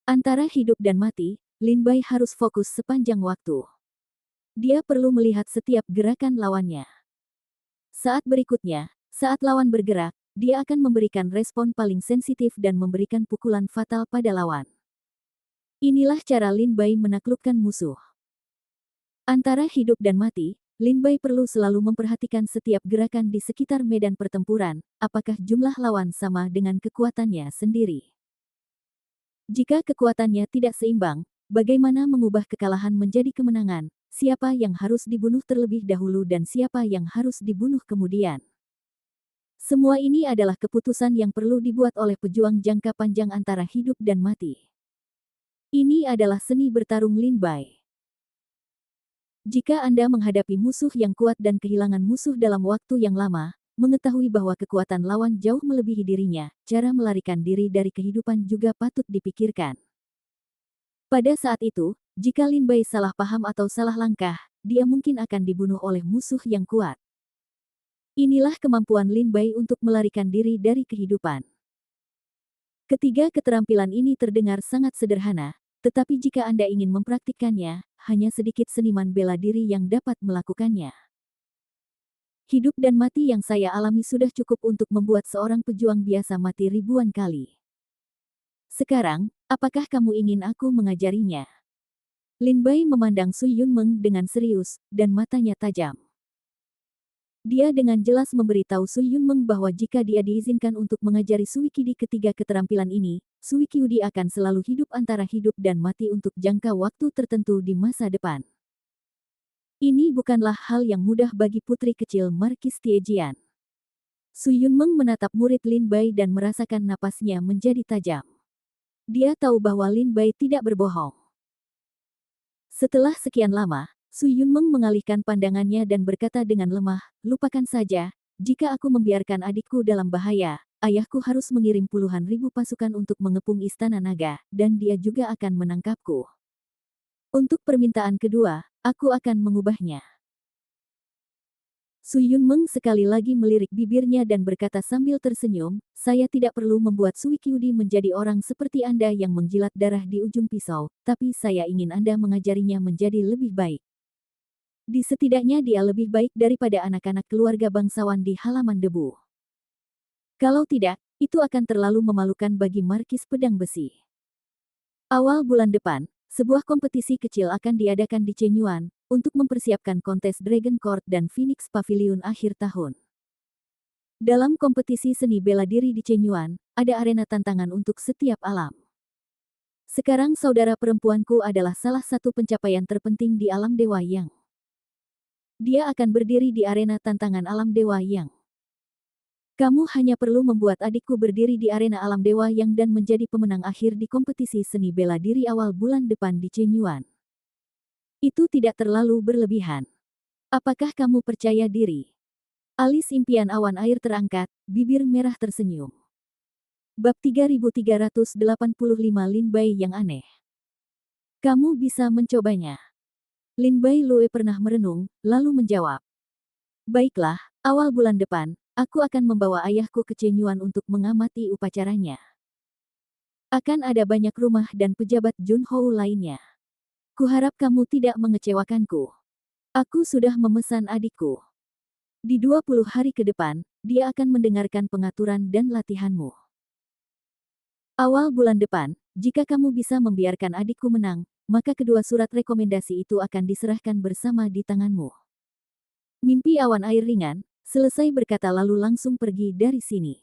Antara hidup dan mati, Lin Bai harus fokus sepanjang waktu. Dia perlu melihat setiap gerakan lawannya. Saat berikutnya, saat lawan bergerak, dia akan memberikan respon paling sensitif dan memberikan pukulan fatal pada lawan. Inilah cara Lin Bai menaklukkan musuh. Antara hidup dan mati, Lin Bai perlu selalu memperhatikan setiap gerakan di sekitar medan pertempuran, apakah jumlah lawan sama dengan kekuatannya sendiri. Jika kekuatannya tidak seimbang, bagaimana mengubah kekalahan menjadi kemenangan, siapa yang harus dibunuh terlebih dahulu dan siapa yang harus dibunuh kemudian. Semua ini adalah keputusan yang perlu dibuat oleh pejuang jangka panjang antara hidup dan mati. Ini adalah seni bertarung Lin Bai. Jika Anda menghadapi musuh yang kuat dan kehilangan musuh dalam waktu yang lama, mengetahui bahwa kekuatan lawan jauh melebihi dirinya, cara melarikan diri dari kehidupan juga patut dipikirkan. Pada saat itu, jika Lin Bai salah paham atau salah langkah, dia mungkin akan dibunuh oleh musuh yang kuat. Inilah kemampuan Lin Bai untuk melarikan diri dari kehidupan. Ketiga keterampilan ini terdengar sangat sederhana, Tetapi jika Anda ingin mempraktikkannya, hanya sedikit seniman bela diri yang dapat melakukannya. Hidup dan mati yang saya alami sudah cukup untuk membuat seorang pejuang biasa mati ribuan kali. Sekarang, apakah kamu ingin aku mengajarinya? Lin Bai memandang Su Yunmeng dengan serius, dan matanya tajam. Dia dengan jelas memberitahu Su Yunmeng bahwa jika dia diizinkan untuk mengajari Suikidi ketiga keterampilan ini, Suikyudi akan selalu hidup antara hidup dan mati untuk jangka waktu tertentu di masa depan. Ini bukanlah hal yang mudah bagi putri kecil Markis Tiejian. Su Yunmeng menatap murid Lin Bai dan merasakan napasnya menjadi tajam. Dia tahu bahwa Lin Bai tidak berbohong. Setelah sekian lama, Su Yunmeng mengalihkan pandangannya dan berkata dengan lemah, "Lupakan saja, jika aku membiarkan adikku dalam bahaya, ayahku harus mengirim puluhan ribu pasukan untuk mengepung Istana Naga, dan dia juga akan menangkapku. Untuk permintaan kedua, aku akan mengubahnya." Su Yunmeng sekali lagi melirik bibirnya dan berkata sambil tersenyum, "Saya tidak perlu membuat Suikyudi menjadi orang seperti Anda yang menjilat darah di ujung pisau, tapi saya ingin Anda mengajarinya menjadi lebih baik. Setidaknya dia lebih baik daripada anak-anak keluarga bangsawan di halaman debu. Kalau tidak, itu akan terlalu memalukan bagi Markis Pedang Besi." Awal bulan depan, sebuah kompetisi kecil akan diadakan di Chenyuan, untuk mempersiapkan kontes Dragon Court dan Phoenix Pavilion akhir tahun. Dalam kompetisi seni bela diri di Chenyuan, ada arena tantangan untuk setiap alam. Sekarang saudara perempuanku adalah salah satu pencapaian terpenting di alam Dewa Yang. Dia akan berdiri di arena tantangan alam Dewa Yang. Kamu hanya perlu membuat adikku berdiri di arena alam Dewa Yang dan menjadi pemenang akhir di kompetisi seni bela diri awal bulan depan di Chenyuan. Itu tidak terlalu berlebihan. Apakah kamu percaya diri? Alis impian awan air terangkat, bibir merah tersenyum. Bab 3385 Lin Bai yang aneh. Kamu bisa mencobanya. Lin Bai Lue pernah merenung, lalu menjawab. Baiklah, awal bulan depan, aku akan membawa ayahku ke Chenyuan untuk mengamati upacaranya. Akan ada banyak rumah dan pejabat Junhou lainnya. Kuharap kamu tidak mengecewakanku. Aku sudah memesan adikku. Di 20 hari ke depan, dia akan mendengarkan pengaturan dan latihanmu. Awal bulan depan, jika kamu bisa membiarkan adikku menang, maka kedua surat rekomendasi itu akan diserahkan bersama di tanganmu. Mimpi awan air ringan, selesai berkata lalu langsung pergi dari sini.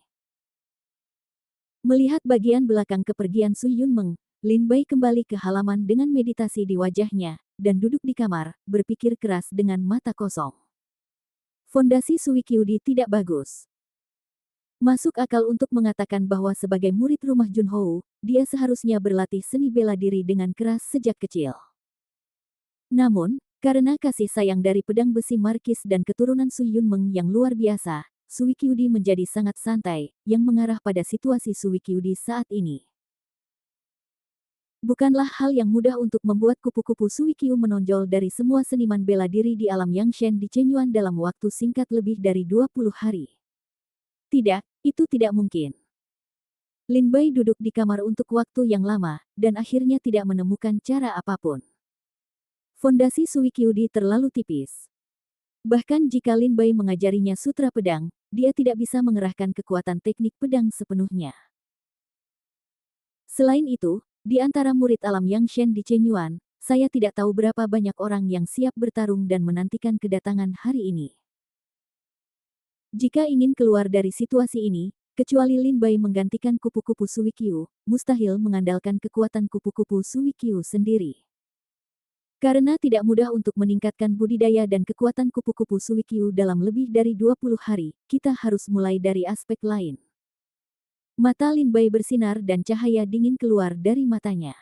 Melihat bagian belakang kepergian Su Yunmeng, Lin Bai kembali ke halaman dengan meditasi di wajahnya, dan duduk di kamar, berpikir keras dengan mata kosong. Fondasi Suikyudi tidak bagus. Masuk akal untuk mengatakan bahwa sebagai murid rumah Junhou, dia seharusnya berlatih seni bela diri dengan keras sejak kecil. Namun, karena kasih sayang dari pedang besi Markis dan keturunan Su Yunmeng yang luar biasa, Suikyudi menjadi sangat santai, yang mengarah pada situasi Suikyudi saat ini. Bukanlah hal yang mudah untuk membuat kupu-kupu Suikyu menonjol dari semua seniman bela diri di alam Yangshen di Chenyuan dalam waktu singkat lebih dari 20 hari. Tidak, itu tidak mungkin. Lin Bai duduk di kamar untuk waktu yang lama, dan akhirnya tidak menemukan cara apapun. Fondasi Suikyudi terlalu tipis. Bahkan jika Lin Bai mengajarinya sutra pedang, dia tidak bisa mengerahkan kekuatan teknik pedang sepenuhnya. Selain itu, di antara murid alam Yangshen di Chenyuan, saya tidak tahu berapa banyak orang yang siap bertarung dan menantikan kedatangan hari ini. Jika ingin keluar dari situasi ini, kecuali Lin Bai menggantikan kupu-kupu Suikyu, mustahil mengandalkan kekuatan kupu-kupu Suikyu sendiri. Karena tidak mudah untuk meningkatkan budidaya dan kekuatan kupu-kupu Suikyu dalam lebih dari 20 hari, kita harus mulai dari aspek lain. Mata Lin Bai bersinar dan cahaya dingin keluar dari matanya.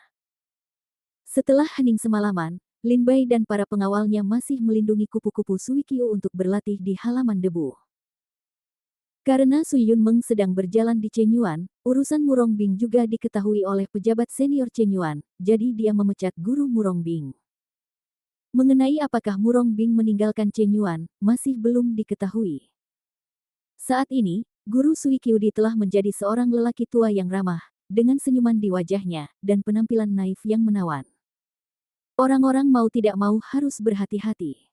Setelah hening semalaman, Lin Bai dan para pengawalnya masih melindungi kupu-kupu Suikyu untuk berlatih di halaman debu. Karena Su Yunmeng sedang berjalan di Chenyuan, urusan Murongbing juga diketahui oleh pejabat senior Chenyuan, jadi dia memecat guru Murongbing. Mengenai apakah Murongbing meninggalkan Chenyuan, masih belum diketahui. Saat ini, Guru Suikyudi telah menjadi seorang lelaki tua yang ramah, dengan senyuman di wajahnya, dan penampilan naif yang menawan. Orang-orang mau tidak mau harus berhati-hati.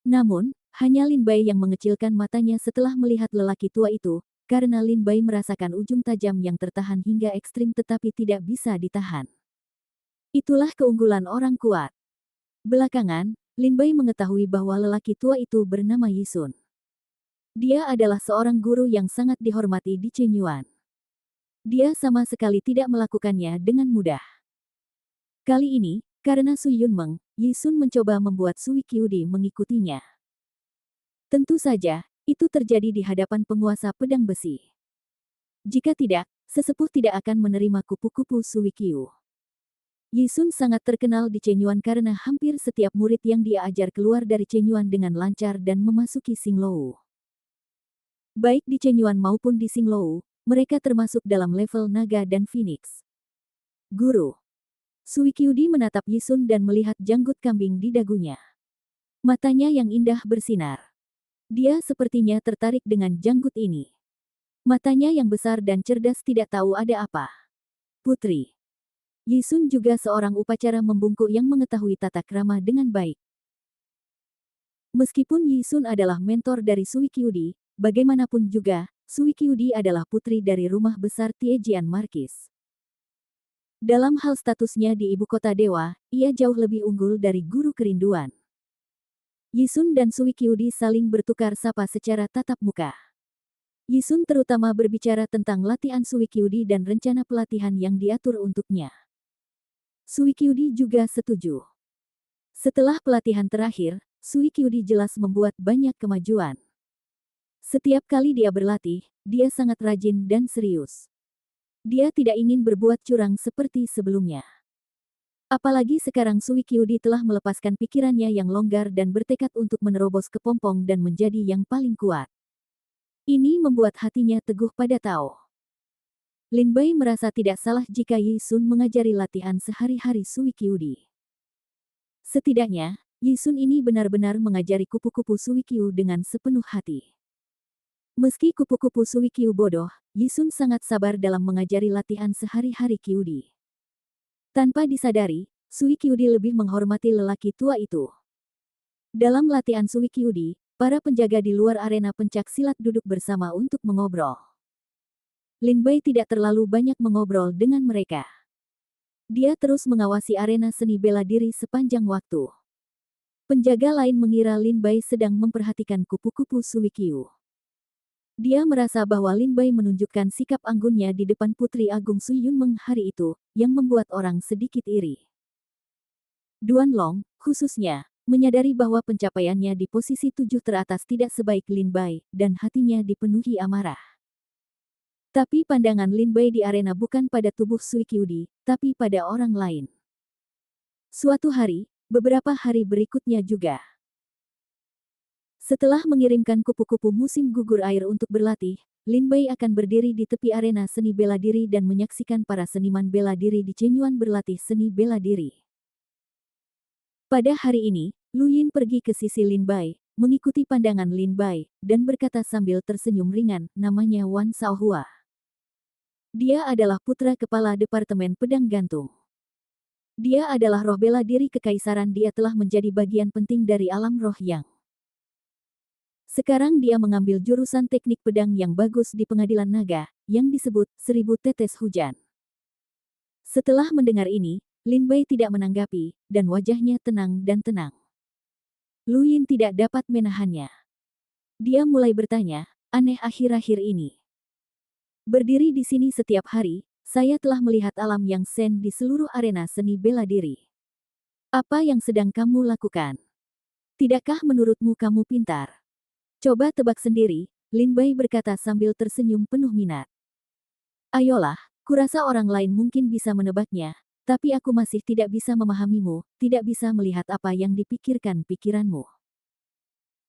Namun, hanya Lin Bai yang mengecilkan matanya setelah melihat lelaki tua itu, karena Lin Bai merasakan ujung tajam yang tertahan hingga ekstrim tetapi tidak bisa ditahan. Itulah keunggulan orang kuat. Belakangan, Lin Bai mengetahui bahwa lelaki tua itu bernama Yisun. Dia adalah seorang guru yang sangat dihormati di Chenyuan. Dia sama sekali tidak melakukannya dengan mudah. Kali ini, karena Su Yunmeng, Yisun mencoba membuat Sui Qiudi mengikutinya. Tentu saja, itu terjadi di hadapan penguasa pedang besi. Jika tidak, sesepuh tidak akan menerima kupu-kupu Sui Qiu. Yisun sangat terkenal di Chenyuan karena hampir setiap murid yang dia ajar keluar dari Chenyuan dengan lancar dan memasuki Xinglou. Baik di Chenyuan maupun di Xinglou, mereka termasuk dalam level naga dan phoenix. Guru. Sui Qiudi menatap Yisun dan melihat janggut kambing di dagunya. Matanya yang indah bersinar. Dia sepertinya tertarik dengan janggut ini. Matanya yang besar dan cerdas tidak tahu ada apa. Putri. Yisun juga seorang upacara membungkuk yang mengetahui tata krama dengan baik. Meskipun Yisun adalah mentor dari Sui Qiudi, bagaimanapun juga, Sui Qiudi adalah putri dari rumah besar Tiejian Markis. Dalam hal statusnya di ibu kota dewa, ia jauh lebih unggul dari guru kerinduan. Yisun dan Sui Qiudi saling bertukar sapa secara tatap muka. Yisun terutama berbicara tentang latihan Sui Qiudi dan rencana pelatihan yang diatur untuknya. Sui Qiudi juga setuju. Setelah pelatihan terakhir, Sui Qiudi jelas membuat banyak kemajuan. Setiap kali dia berlatih, dia sangat rajin dan serius. Dia tidak ingin berbuat curang seperti sebelumnya. Apalagi sekarang Sui Qiudi telah melepaskan pikirannya yang longgar dan bertekad untuk menerobos kepompong dan menjadi yang paling kuat. Ini membuat hatinya teguh pada Tao. Lin Bai merasa tidak salah jika Yisun mengajari latihan sehari-hari Sui Qiudi. Setidaknya, Yisun ini benar-benar mengajari kupu-kupu Sui Qiu dengan sepenuh hati. Meski kupu-kupu Sui Qiu bodoh, Yisun sangat sabar dalam mengajari latihan sehari-hari Qiudi. Tanpa disadari, Sui Qiudi lebih menghormati lelaki tua itu. Dalam latihan Sui Qiudi, para penjaga di luar arena pencak silat duduk bersama untuk mengobrol. Lin Bai tidak terlalu banyak mengobrol dengan mereka. Dia terus mengawasi arena seni bela diri sepanjang waktu. Penjaga lain mengira Lin Bai sedang memperhatikan kupu-kupu Sui Qiu. Dia merasa bahwa Lin Bai menunjukkan sikap anggunnya di depan Putri Agung Su Yunmeng hari itu, yang membuat orang sedikit iri. Duan Long, khususnya, menyadari bahwa pencapaiannya di posisi 7 teratas tidak sebaik Lin Bai, dan hatinya dipenuhi amarah. Tapi pandangan Lin Bai di arena bukan pada tubuh Sui Qiudi, tapi pada orang lain. Suatu hari, beberapa hari berikutnya juga. Setelah mengirimkan kupu-kupu musim gugur air untuk berlatih, Lin Bai akan berdiri di tepi arena seni bela diri dan menyaksikan para seniman bela diri di Chenyuan berlatih seni bela diri. Pada hari ini, Lu Yin pergi ke sisi Lin Bai, mengikuti pandangan Lin Bai, dan berkata sambil tersenyum ringan, namanya Wan Shaohua. Dia adalah putra kepala Departemen Pedang Gantung. Dia adalah roh bela diri kekaisaran. Dia telah menjadi bagian penting dari alam roh yang. Sekarang dia mengambil jurusan teknik pedang yang bagus di pengadilan naga, yang disebut 1000 tetes hujan. Setelah mendengar ini, Lin Bai tidak menanggapi, dan wajahnya tenang dan tenang. Lu Yin tidak dapat menahannya. Dia mulai bertanya, aneh akhir-akhir ini. Berdiri di sini setiap hari, saya telah melihat alam yang sen di seluruh arena seni bela diri. Apa yang sedang kamu lakukan? Tidakkah menurutmu kamu pintar? Coba tebak sendiri, Lin Bai berkata sambil tersenyum penuh minat. Ayolah, kurasa orang lain mungkin bisa menebaknya, tapi aku masih tidak bisa memahamimu, tidak bisa melihat apa yang dipikirkan pikiranmu.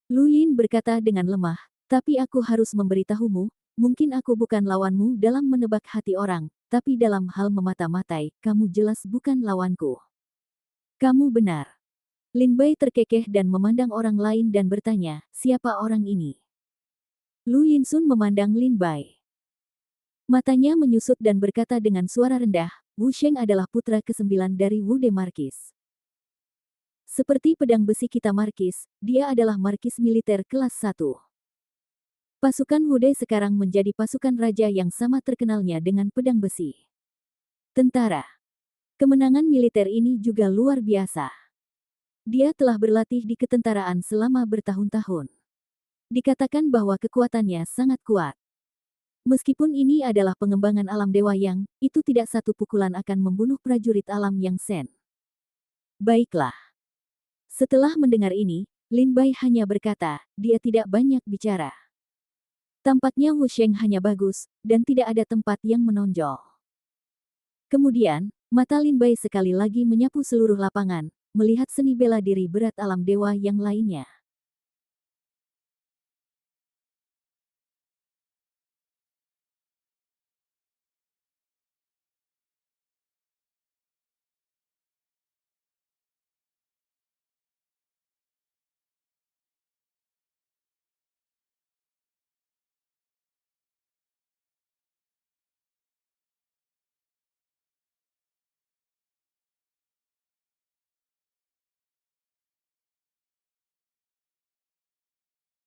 Lu Yin berkata dengan lemah, tapi aku harus memberitahumu, mungkin aku bukan lawanmu dalam menebak hati orang, tapi dalam hal memata-matai, kamu jelas bukan lawanku. Kamu benar. Lin Bai terkekeh dan memandang orang lain dan bertanya, siapa orang ini? Lu Yinsun memandang Lin Bai. Matanya menyusut dan berkata dengan suara rendah, Wu Sheng adalah putra ke-9 dari Wu De Markis. Seperti pedang besi kita Markis, dia adalah Markis militer kelas 1. Pasukan Wu De sekarang menjadi pasukan raja yang sama terkenalnya dengan pedang besi. Tentara. Kemenangan militer ini juga luar biasa. Dia telah berlatih di ketentaraan selama bertahun-tahun. Dikatakan bahwa kekuatannya sangat kuat. Meskipun ini adalah pengembangan alam dewa yang, itu tidak satu pukulan akan membunuh prajurit alam yang Sen. Baiklah. Setelah mendengar ini, Lin Bai hanya berkata, dia tidak banyak bicara. Tampaknya Wu Sheng hanya bagus, dan tidak ada tempat yang menonjol. Kemudian, mata Lin Bai sekali lagi menyapu seluruh lapangan, melihat seni bela diri berat alam dewa yang lainnya.